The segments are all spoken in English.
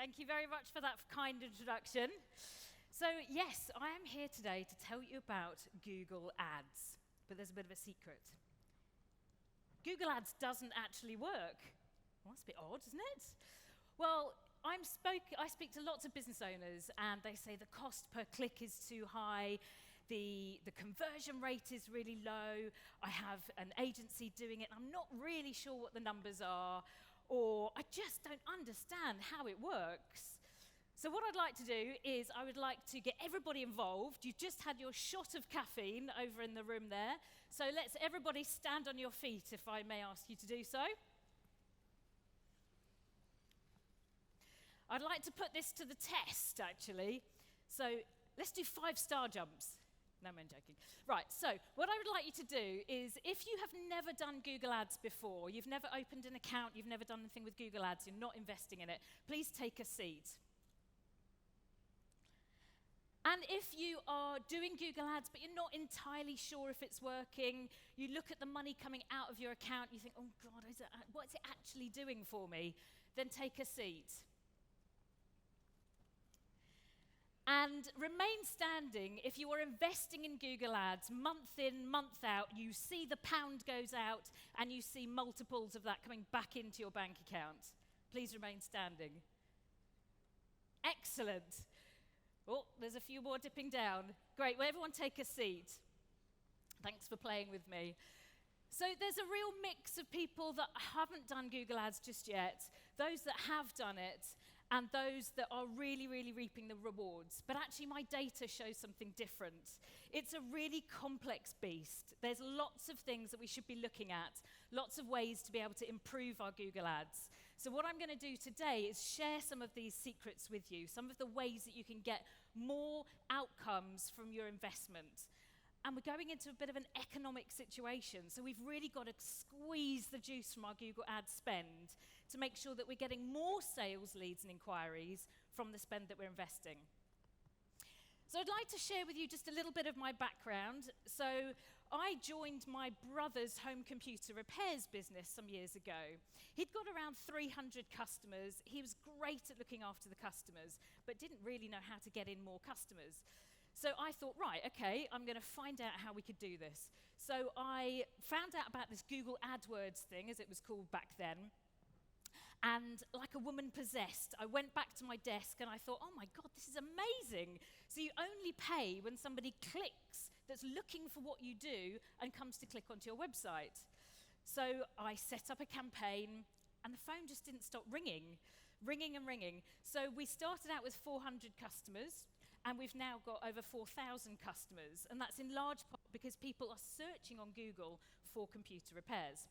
Thank you very much for that kind introduction. So, yes, I am here today to tell you about Google Ads, but there's a bit of a secret. Google Ads doesn't actually work. Well, that's a bit odd, isn't it? Well, I speak to lots of business owners, and they say the cost per click is too high, the conversion rate is really low, I have an agency doing it, and I'm not really sure what the numbers are, or I just don't understand how it works. So what I'd like to do is I would like to get everybody involved. You've just had your shot of caffeine over in the room there. So let's everybody stand on your feet, if I may ask you to do so. I'd like to put this to the test, actually. So let's do 5-star jumps. No, I'm joking. Right, so what I would like you to do is, if you have never done Google Ads before, you've never opened an account, you've never done anything with Google Ads, you're not investing in it, please take a seat. And if you are doing Google Ads, but you're not entirely sure if it's working, you look at the money coming out of your account, you think, oh God, what's it actually doing for me? Then take a seat. And remain standing if you are investing in Google Ads month in, month out, you see the pound goes out and you see multiples of that coming back into your bank account. Please remain standing. Excellent. Oh, there's a few more dipping down. Great, well, everyone take a seat. Thanks for playing with me. So there's a real mix of people that haven't done Google Ads just yet, those that have done it, and those that are really, really reaping the rewards. But actually, my data shows something different. It's a really complex beast. There's lots of things that we should be looking at, lots of ways to be able to improve our Google Ads. So what I'm going to do today is share some of these secrets with you, some of the ways that you can get more outcomes from your investment. And we're going into a bit of an economic situation, so we've really got to squeeze the juice from our Google Ads spend to make sure that we're getting more sales leads and inquiries from the spend that we're investing. So I'd like to share with you just a little bit of my background. So I joined my brother's home computer repairs business some years ago. He'd got around 300 customers. He was great at looking after the customers, but didn't really know how to get in more customers. So I thought, right, okay, I'm going to find out how we could do this. So I found out about this Google AdWords thing, as it was called back then. And like a woman possessed, I went back to my desk and I thought, oh my God, this is amazing. So you only pay when somebody clicks that's looking for what you do and comes to click onto your website. So I set up a campaign and the phone just didn't stop ringing and ringing. So we started out with 400 customers, and we've now got over 4,000 customers. And that's in large part because people are searching on Google for computer repairs.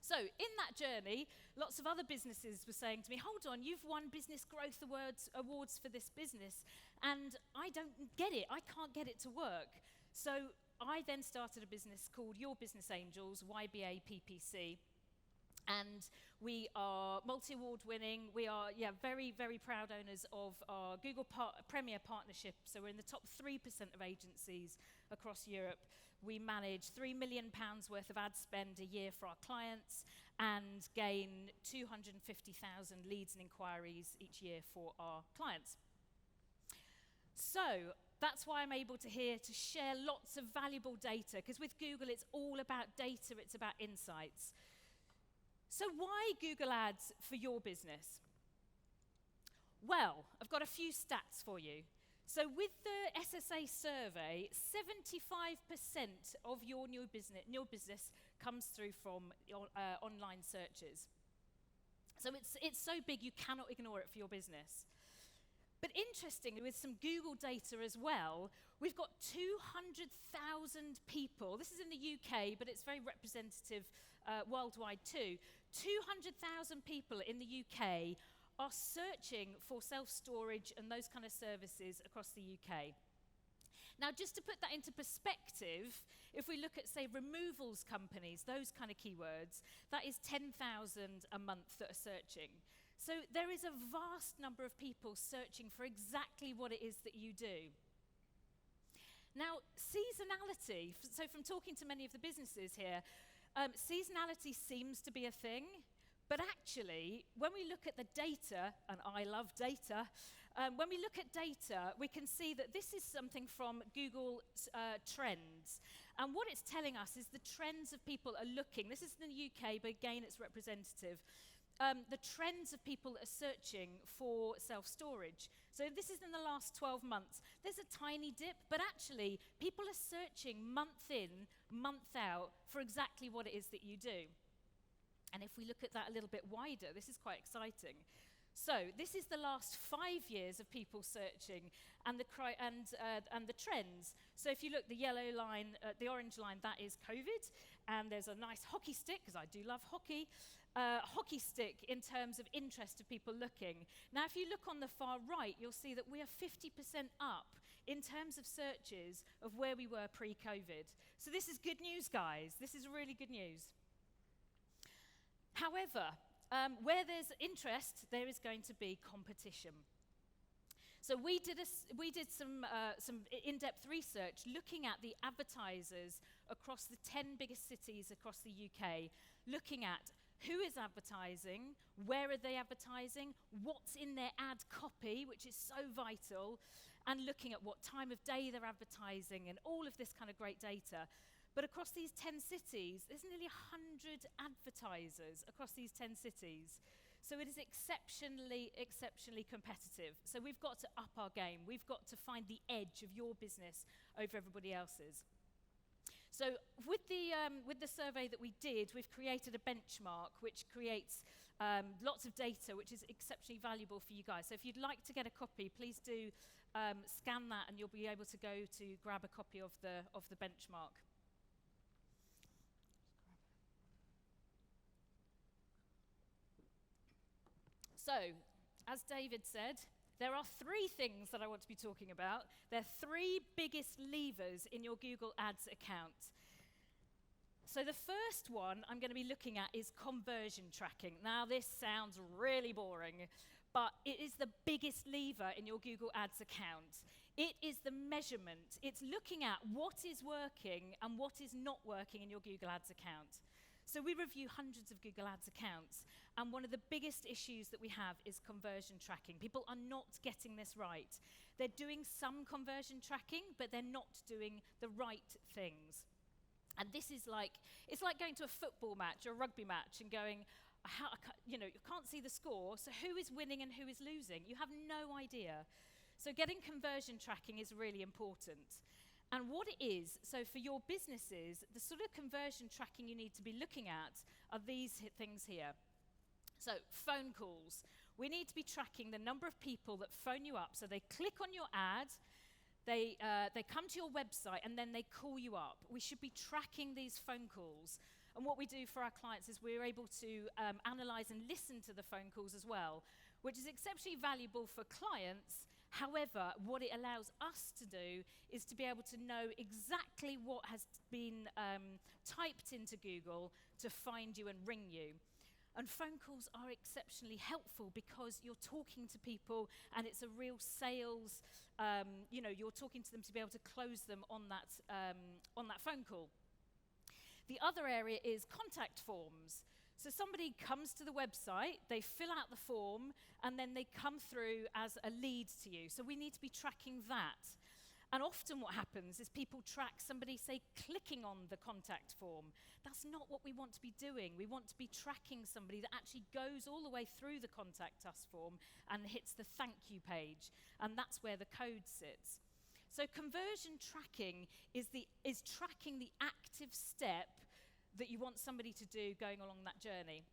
So in that journey, lots of other businesses were saying to me, hold on, you've won Business Growth Awards for this business, and I don't get it. I can't get it to work. So I then started a business called Your Business Angels, YBA PPC. And we are multi-award winning. We are, very, very proud owners of our Google Premier Partnership. So we're in the top 3% of agencies across Europe. We manage £3 million worth of ad spend a year for our clients and gain 250,000 leads and inquiries each year for our clients. So that's why I'm able to share lots of valuable data, because with Google, it's all about data, it's about insights. So why Google Ads for your business? Well, I've got a few stats for you. So with the SSA survey, 75% of your new business comes through from online searches. So it's so big you cannot ignore it for your business. But interestingly, with some Google data as well, we've got 200,000 people. This is in the UK, but it's very representative worldwide too. 200,000 people in the UK are searching for self-storage and those kind of services across the UK. Now, just to put that into perspective, if we look at, say, removals companies, those kind of keywords, that is 10,000 a month that are searching. So there is a vast number of people searching for exactly what it is that you do. Now, seasonality, so from talking to many of the businesses here, seasonality seems to be a thing, But actually, when we look at the data, and I love data, when we look at data, we can see that this is something from Google Trends. And what it's telling us is the trends of people are looking. This is in the UK, but again, it's representative. The trends of people are searching for self-storage. So this is in the last 12 months. There's a tiny dip, but actually, people are searching month in, month out for exactly what it is that you do. And if we look at that a little bit wider, this is quite exciting. So this is the last 5 years of people searching and the trends. So if you look, the yellow line, the orange line, that is COVID. And there's a nice hockey stick, because I do love hockey. Hockey stick in terms of interest of people looking. Now, if you look on the far right, you'll see that we are 50% up in terms of searches of where we were pre-COVID. So this is good news, guys. This is really good news. However, where there's interest, there is going to be competition. So we did some in-depth research looking at the advertisers across the 10 biggest cities across the UK, looking at who is advertising, where are they advertising, what's in their ad copy, which is so vital, and looking at what time of day they're advertising and all of this kind of great data. But across these 10 cities, there's nearly 100 advertisers across these 10 cities. So it is exceptionally, exceptionally competitive. So we've got to up our game. We've got to find the edge of your business over everybody else's. So with the survey that we did, we've created a benchmark which creates lots of data, which is exceptionally valuable for you guys. So if you'd like to get a copy, please do scan that, and you'll be able to go to grab a copy of the benchmark. So, as David said, there are 3 things that I want to be talking about. They're 3 biggest levers in your Google Ads account. So the first one I'm going to be looking at is conversion tracking. Now, this sounds really boring, but it is the biggest lever in your Google Ads account. It is the measurement. It's looking at what is working and what is not working in your Google Ads account. So we review hundreds of Google Ads accounts, and one of the biggest issues that we have is conversion tracking. People are not getting this right. They're doing some conversion tracking, but they're not doing the right things. And this is it's like going to a football match or a rugby match and going, you can't see the score, so who is winning and who is losing? You have no idea. So getting conversion tracking is really important. And what it is, so for your businesses, the sort of conversion tracking you need to be looking at are these things here. So phone calls. We need to be tracking the number of people that phone you up. So they click on your ad, they come to your website, and then they call you up. We should be tracking these phone calls. And what we do for our clients is we're able to analyze and listen to the phone calls as well, which is exceptionally valuable for clients. However, what it allows us to do is to be able to know exactly what has been typed into Google to find you and ring you. And phone calls are exceptionally helpful because you're talking to people and it's a real sales, you're talking to them to be able to close them on that phone call. The other area is contact forms. So somebody comes to the website, they fill out the form, and then they come through as a lead to you. So we need to be tracking that. And often what happens is people track somebody, say, clicking on the contact form. That's not what we want to be doing. We want to be tracking somebody that actually goes all the way through the Contact Us form and hits the thank you page. And that's where the code sits. So conversion tracking is tracking the active step that you want somebody to do going along that journey.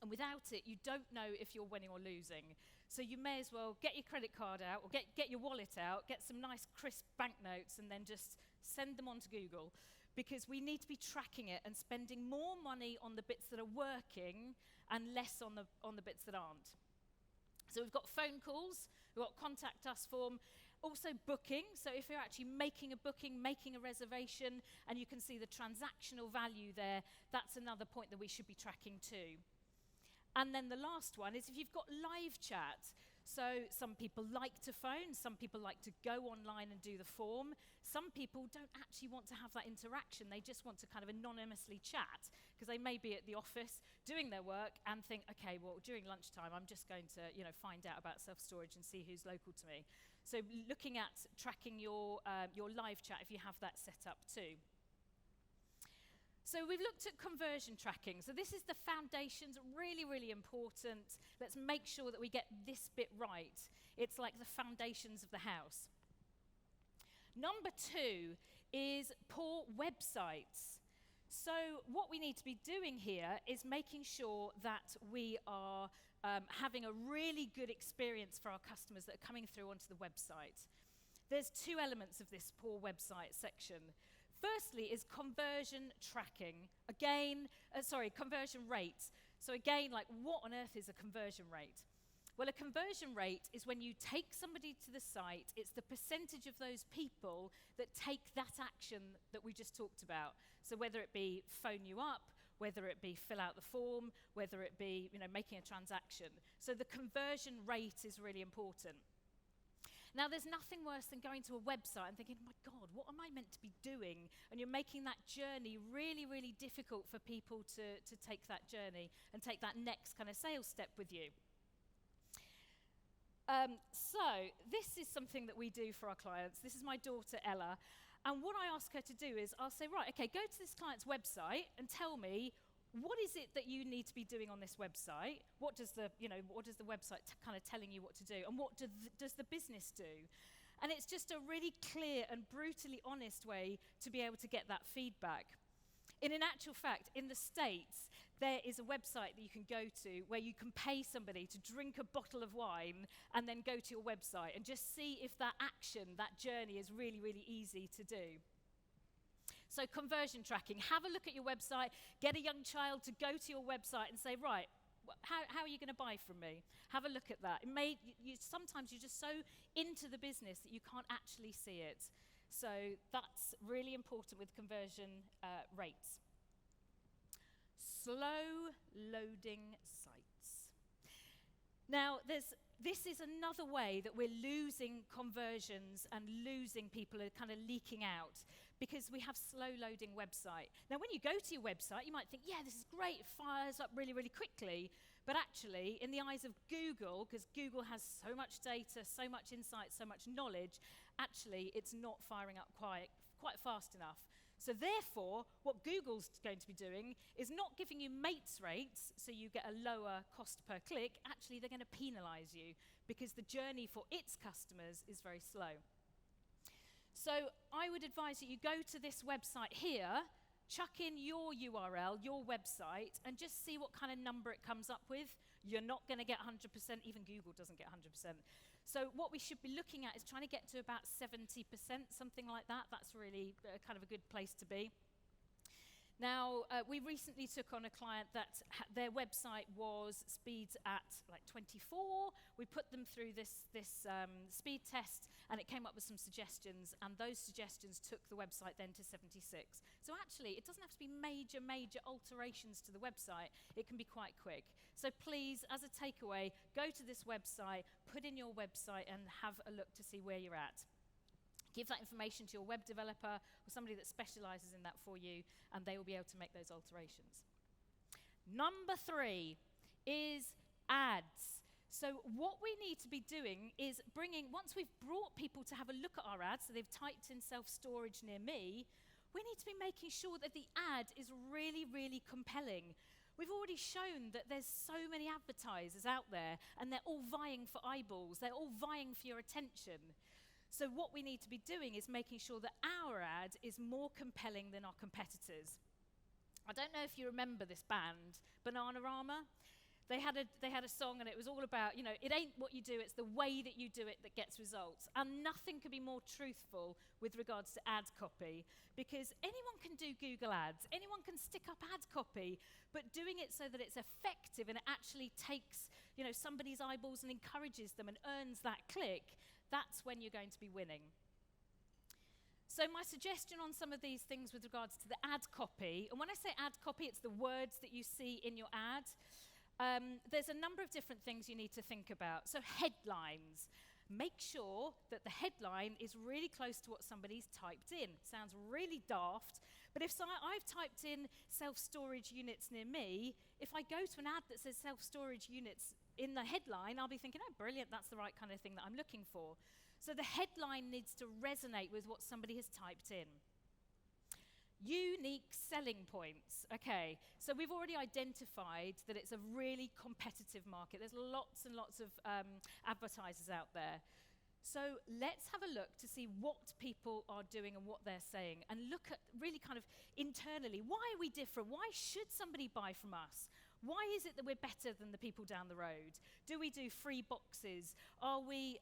And without it, you don't know if you're winning or losing. So you may as well get your credit card out or get your wallet out, get some nice crisp banknotes, and then just send them on to Google, because we need to be tracking it and spending more money on the bits that are working and less on the bits that aren't. So we've got phone calls, we've got Contact Us form, also booking. So if you're actually making a booking, making a reservation, and you can see the transactional value there, that's another point that we should be tracking too. And then the last one is if you've got live chat. So some people like to phone, some people like to go online and do the form. Some people don't actually want to have that interaction. They just want to kind of anonymously chat because they may be at the office doing their work and think, okay, well, during lunchtime, I'm just going to, find out about self-storage and see who's local to me. So looking at tracking your live chat if you have that set up too. So we've looked at conversion tracking. So this is the foundations, really, really important. Let's make sure that we get this bit right. It's like the foundations of the house. Number 2 is poor websites. So what we need to be doing here is making sure that we are having a really good experience for our customers that are coming through onto the website. There's 2 elements of this poor website section. Firstly is conversion tracking. Conversion rates. So again, like what on earth is a conversion rate? Well, a conversion rate is when you take somebody to the site, it's the percentage of those people that take that action that we just talked about. So whether it be phone you up, whether it be fill out the form, whether it be, making a transaction. So the conversion rate is really important. Now, there's nothing worse than going to a website and thinking, my God, what am I meant to be doing? And you're making that journey really, really difficult for people to take that journey and take that next kind of sales step with you. So this is something that we do for our clients. This is my daughter, Ella. And what I ask her to do is I'll say, right, okay, go to this client's website and tell me, what is it that you need to be doing on this website? What does the website kind of telling you what to do? And what does the business do? And it's just a really clear and brutally honest way to be able to get that feedback. In actual fact, in the States, there is a website that you can go to where you can pay somebody to drink a bottle of wine and then go to your website and just see if that action, that journey is really, really easy to do. So conversion tracking, have a look at your website, get a young child to go to your website and say, right, how are you going to buy from me? Have a look at that. Sometimes you're just so into the business that you can't actually see it. So that's really important with conversion rates. Slow loading sites. Now, this is another way that we're losing conversions and losing people, are kind of leaking out, because we have slow loading website. Now, when you go to your website, you might think, yeah, this is great, it fires up really, really quickly. But actually, in the eyes of Google, because Google has so much data, so much insight, so much knowledge, actually, it's not firing up quite fast enough. So therefore, what Google's going to be doing is not giving you mates rates, so you get a lower cost per click. Actually, they're going to penalize you because the journey for its customers is very slow. So I would advise that you go to this website here, chuck in your URL, your website, and just see what kind of number it comes up with. You're not going to get 100%, even Google doesn't get 100%. So what we should be looking at is trying to get to about 70%, something like that. That's really kind of a good place to be. Now, we recently took on a client that their website was speeds at like 24. We put them through this speed test, and it came up with some suggestions, and those suggestions took the website then to 76. So actually, it doesn't have to be major alterations to the website. It can be quite quick. So please, as a takeaway, go to this website, put in your website, and have a look to see where you're at. Give that information to your web developer or somebody that specializes in that for you, and they will be able to make those alterations. Number 3 is ads. So what we need to be doing is once we've brought people to have a look at our ads, so they've typed in self-storage near me, we need to be making sure that the ad is really, really compelling. We've already shown that there's so many advertisers out there, and they're all vying for eyeballs. They're all vying for your attention. So what we need to be doing is making sure that our ad is more compelling than our competitors. I don't know if you remember this band, Bananarama. They had a song, and it was all about, it ain't what you do, it's the way that you do it that gets results. And nothing could be more truthful with regards to ad copy, because anyone can do Google Ads, anyone can stick up ad copy, but doing it so that it's effective and it actually takes, somebody's eyeballs and encourages them and earns that click, that's when you're going to be winning. So my suggestion on some of these things with regards to the ad copy, and when I say ad copy, it's the words that you see in your ad. there's a number of different things you need to think about. So headlines. Make sure that the headline is really close to what somebody's typed in. Sounds really daft, but if I've typed in self-storage units near me, if I go to an ad that says self-storage units in the headline, I'll be thinking, oh, brilliant, that's the right kind of thing that I'm looking for. So the headline needs to resonate with what somebody has typed in. Unique selling points. Okay, so we've already identified that it's a really competitive market. There's lots and lots of advertisers out there. So let's have a look to see what people are doing and what they're saying, and look at really kind of internally, why are we different? Why should somebody buy from us? Why is it that we're better than the people down the road? Do we do free boxes? Are we,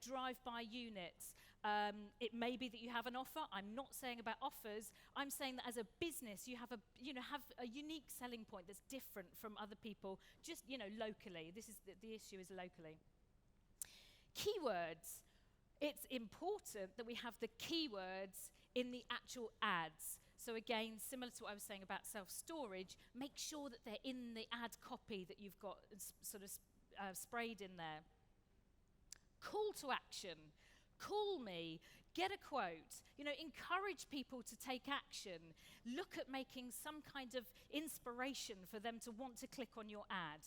drive-by units? It may be that you have an offer. I'm not saying about offers. I'm saying that as a business, you have a unique selling point that's different from other people, just, locally. This is the issue is locally. Keywords. It's important that we have the keywords in the actual ads. So again, similar to what I was saying about self-storage, make sure that they're in the ad copy that you've got sprayed in there. Call to action. Call me, get a quote, encourage people to take action. Look at making some kind of inspiration for them to want to click on your ad.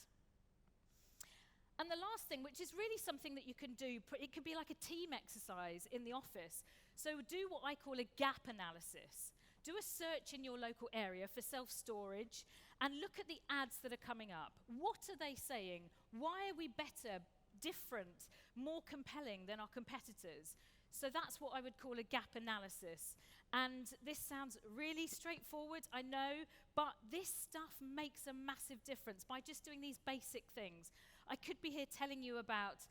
And the last thing, which is really something that you can do, it could be like a team exercise in the office. So do what I call a gap analysis. Do a search in your local area for self-storage and look at the ads that are coming up. What are they saying? Why are we better, different, more compelling than our competitors? So that's what I would call a gap analysis. And this sounds really straightforward, I know, but this stuff makes a massive difference by just doing these basic things. I could be here telling you about,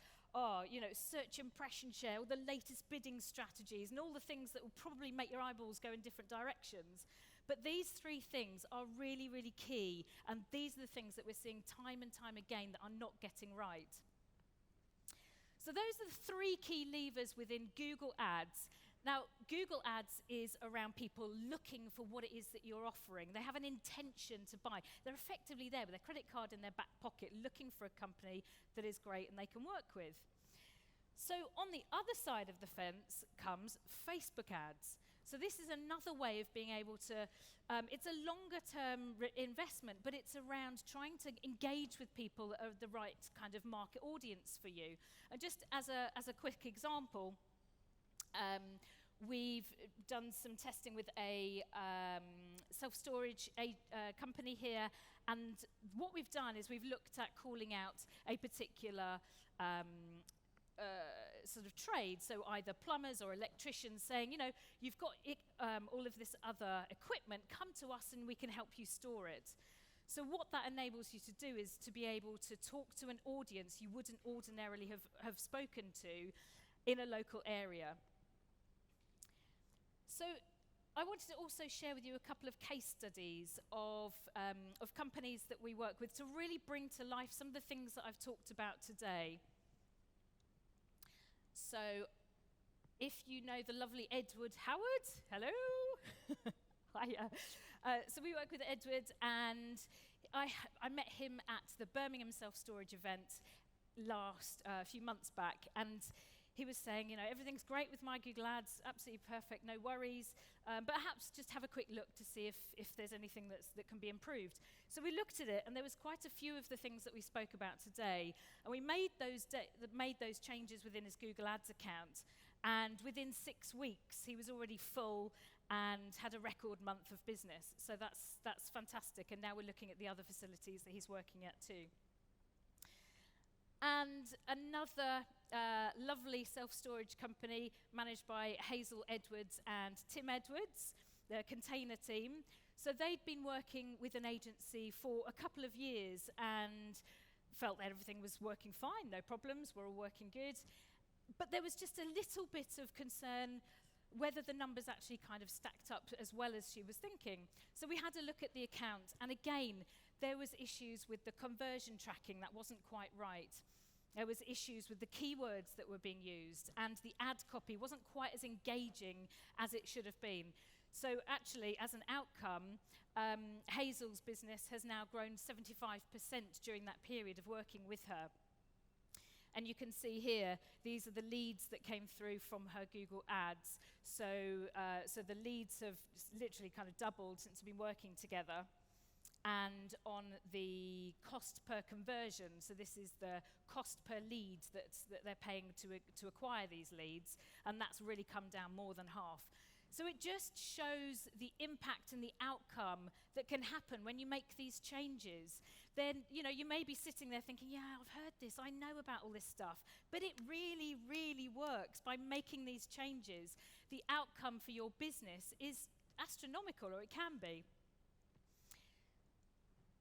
search impression share, all the latest bidding strategies, and all the things that will probably make your eyeballs go in different directions. But these three things are really, really key, and these are the things that we're seeing time and time again that are not getting right. So those are the three key levers within Google Ads. Now, Google Ads is around people looking for what it is that you're offering. They have an intention to buy. They're effectively there with their credit card in their back pocket, looking for a company that is great and they can work with. So on the other side of the fence comes Facebook ads. So this is another way of being able to, it's a longer term investment, but it's around trying to engage with people that are the right kind of market audience for you. And just as a quick example, we've done some testing with a self-storage company here, and what we've done is we've looked at calling out a particular sort of trade, so either plumbers or electricians, saying, you've got all of this other equipment, come to us and we can help you store it. So what that enables you to do is to be able to talk to an audience you wouldn't ordinarily have spoken to in a local area. So I wanted to also share with you a couple of case studies of companies that we work with to really bring to life some of the things that I've talked about today. So if you know the lovely Edward Howard, hello. Hiya. So we work with Edward, and I met him at the Birmingham Self-Storage event a few months back, and he was saying, everything's great with my Google Ads, absolutely perfect, no worries, but perhaps just have a quick look to see if there's anything that can be improved. So we looked at it, and there was quite a few of the things that we spoke about today, and we made those changes within his Google Ads account, and within 6 weeks, he was already full and had a record month of business. So that's fantastic, and now we're looking at the other facilities that he's working at too. And another lovely self-storage company managed by Hazel Edwards and Tim Edwards, the container team. So they'd been working with an agency for a couple of years and felt that everything was working fine, no problems, we're all working good. But there was just a little bit of concern whether the numbers actually kind of stacked up as well as she was thinking. So we had a look at the account, and again, there was issues with the conversion tracking that wasn't quite right. There was issues with the keywords that were being used, and the ad copy wasn't quite as engaging as it should have been. So actually, as an outcome, Hazel's business has now grown 75% during that period of working with her. And you can see here, these are the leads that came through from her Google Ads. So the leads have literally kind of doubled since we've been working together. And on the cost per conversion, so this is the cost per lead that they're paying to acquire these leads, and that's really come down more than half. So it just shows the impact and the outcome that can happen when you make these changes. Then, you may be sitting there thinking, yeah, I've heard this, I know about all this stuff, but it really, really works. By making these changes, the outcome for your business is astronomical, or it can be.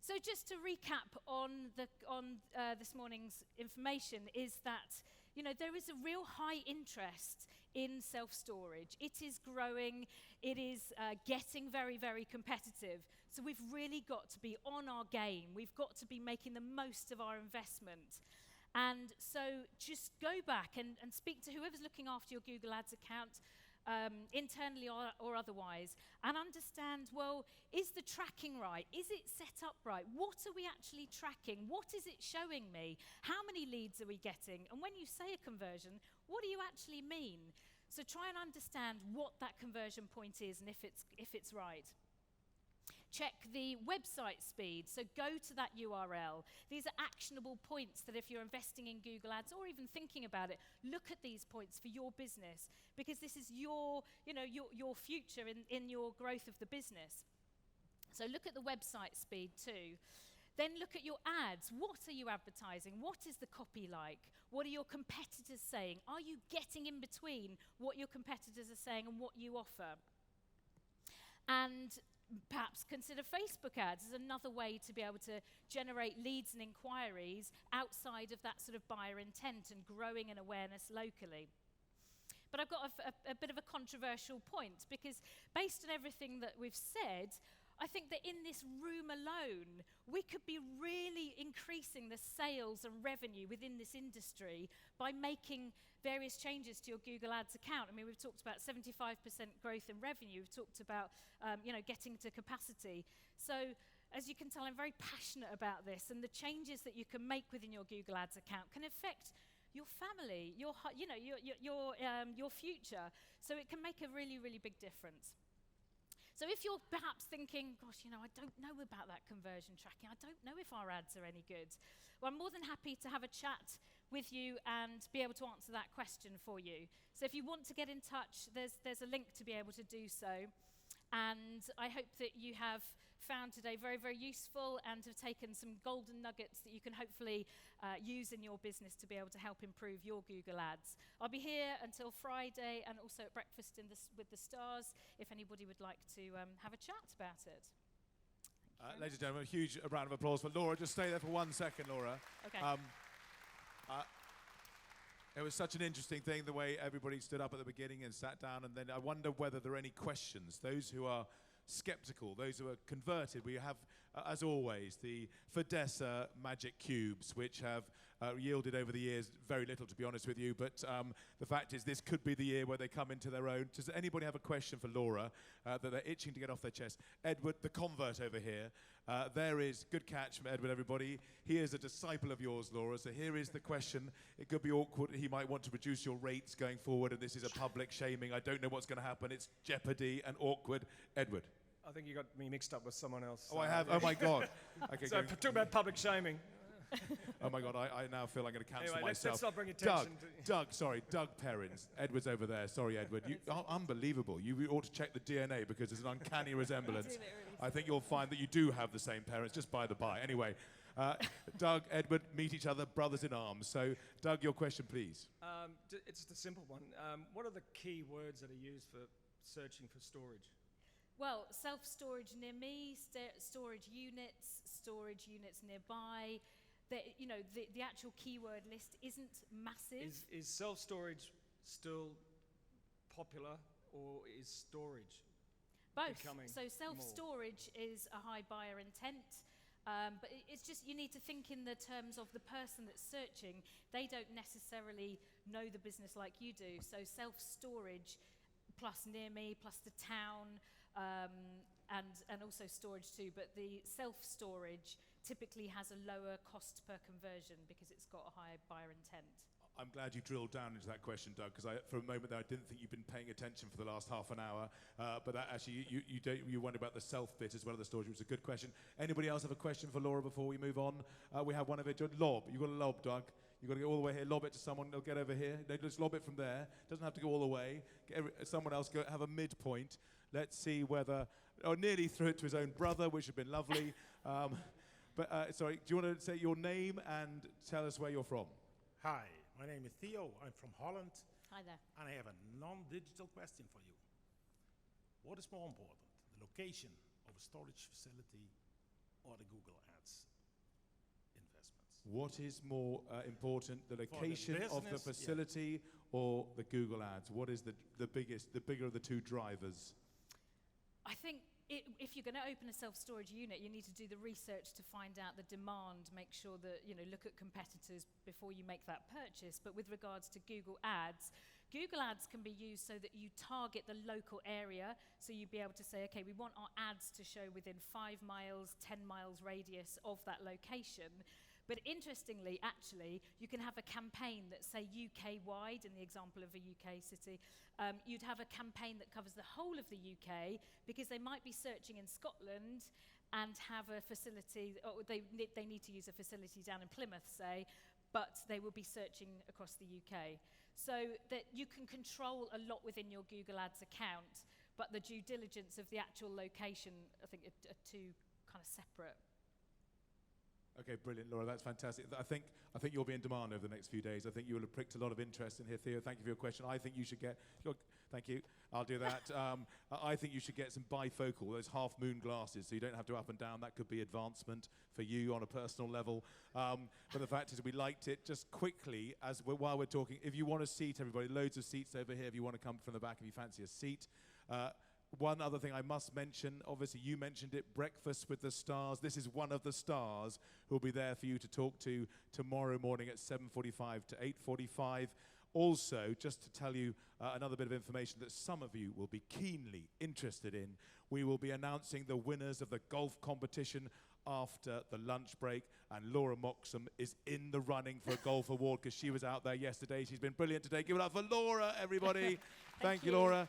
So just to recap on this morning's information is that, there is a real high interest in self-storage. It is growing. It is getting very, very competitive. So we've really got to be on our game. We've got to be making the most of our investment. And so just go back and speak to whoever's looking after your Google Ads account, internally or otherwise, and understand, well, is the tracking right? Is it set up right? What are we actually tracking? What is it showing me? How many leads are we getting? And when you say a conversion, what do you actually mean? So try and understand what that conversion point is and if it's right. Check the website speed, so go to that URL. These are actionable points that if you're investing in Google Ads or even thinking about it, look at these points for your business, because this is your future in your growth of the business. So look at the website speed too. Then look at your ads. What are you advertising? What is the copy like? What are your competitors saying? Are you getting in between what your competitors are saying and what you offer? And perhaps consider Facebook ads as another way to be able to generate leads and inquiries outside of that sort of buyer intent and growing an awareness locally. But I've got a bit of a controversial point, because based on everything that we've said, I think that in this room alone, we could be really increasing the sales and revenue within this industry by making various changes to your Google Ads account. I mean, we've talked about 75% growth in revenue. We've talked about, getting to capacity. So as you can tell, I'm very passionate about this, and the changes that you can make within your Google Ads account can affect your family, your future. So it can make a really, really big difference. So if you're perhaps thinking, gosh, I don't know about that conversion tracking. I don't know if our ads are any good. Well, I'm more than happy to have a chat with you and be able to answer that question for you. So if you want to get in touch, there's a link to be able to do so. And I hope that you have found today very, very useful and have taken some golden nuggets that you can hopefully use in your business to be able to help improve your Google Ads. I'll be here until Friday and also at breakfast with the stars if anybody would like to have a chat about it. Ladies and gentlemen, a huge round of applause for Laura. Just stay there for 1 second, Laura. Okay. It was such an interesting thing, the way everybody stood up at the beginning and sat down, and then I wonder whether there are any questions. Those who are skeptical, those who are converted, we have, as always, the Fidessa magic cubes, which have yielded over the years very little, to be honest with you, but the fact is this could be the year where they come into their own. Does anybody have a question for Laura that they're itching to get off their chest? Edward, the convert over here. There is, good catch from Edward, everybody. He is a disciple of yours, Laura, so here is the question. It could be awkward. He might want to reduce your rates going forward, and this is a public shaming. I don't know what's going to happen. It's jeopardy and awkward. Edward. I think you got me mixed up with someone else. Oh, I have? Oh, my God. Okay, so talk about public shaming. Oh, my God, I now feel I'm going to cancel anyway, myself. Let's not bring attention Doug Perrins. Edward's over there. Sorry, Edward. Unbelievable. You ought to check the DNA because there's an uncanny resemblance. I think you'll find that you do have the same parents, just by the by. Anyway, Doug, Edward, meet each other, brothers in arms. So, Doug, your question, please. It's just a simple one. What are the key words that are used for searching for storage? Well, self-storage near me, storage units nearby. The actual keyword list isn't massive. Is self-storage still popular, or is storage both? Becoming so self-storage is a high buyer intent, but it's just you need to think in the terms of the person that's searching. They don't necessarily know the business like you do. So self-storage plus near me plus the town and also storage too, but the self-storage typically has a lower cost per conversion because it's got a higher buyer intent. I'm glad you drilled down into that question, Doug, because for a moment there I didn't think you'd been paying attention for the last half an hour. But that actually, you wonder about the self bit as well as the storage, which is a good question. Anybody else have a question for Laura before we move on? We have one of it. Lob. You've got a lob, Doug. You've got to go all the way here. Lob it to someone. They'll get over here. They just lob it from there. Doesn't have to go all the way. Someone else have a midpoint. Let's see whether... Oh, nearly threw it to his own brother, which would have been lovely. Sorry, do you want to say your name and tell us where you're from? Hi, my name is Theo. I'm from Holland, Hi there. and I have a non-digital question for you. What is more important, the location of a storage facility or the Google Ads investments? What is more important, the location of the business, facility or the Google Ads? What is the bigger of the two drivers? I think if you're going to open a self-storage unit, you need to do the research to find out the demand, make sure that, look at competitors before you make that purchase. But with regards to Google Ads can be used so that you target the local area. So you'd be able to say, okay, we want our ads to show within 5 miles, 10 miles radius of that location. But interestingly, actually, you can have a campaign that's, say, UK-wide, in the example of a UK city. You'd have a campaign that covers the whole of the UK because they might be searching in Scotland and have a facility, or they need to use a facility down in Plymouth, say, but they will be searching across the UK. So that you can control a lot within your Google Ads account, but the due diligence of the actual location, I think, are two kind of separate. Okay, brilliant, Laura. That's fantastic. I think you'll be in demand over the next few days. I think you will have pricked a lot of interest in here, Theo. Thank you for your question. I think you should get... Look, thank you. I'll do that. I think you should get some bifocal, those half-moon glasses, so you don't have to go up and down. That could be advancement for you on a personal level. But the fact is, we liked it. Just quickly, while we're talking, if you want a seat, everybody, loads of seats over here. If you want to come from the back, if you fancy a seat. One other thing I must mention, obviously you mentioned it, Breakfast with the Stars. This is one of the stars who will be there for you to talk to tomorrow morning at 7:45 to 8:45. Also, just to tell you another bit of information that some of you will be keenly interested in, we will be announcing the winners of the golf competition after the lunch break, and Laura Moxham is in the running for a golf award because she was out there yesterday. She's been brilliant today. Give it up for Laura, everybody. Thank you, Laura.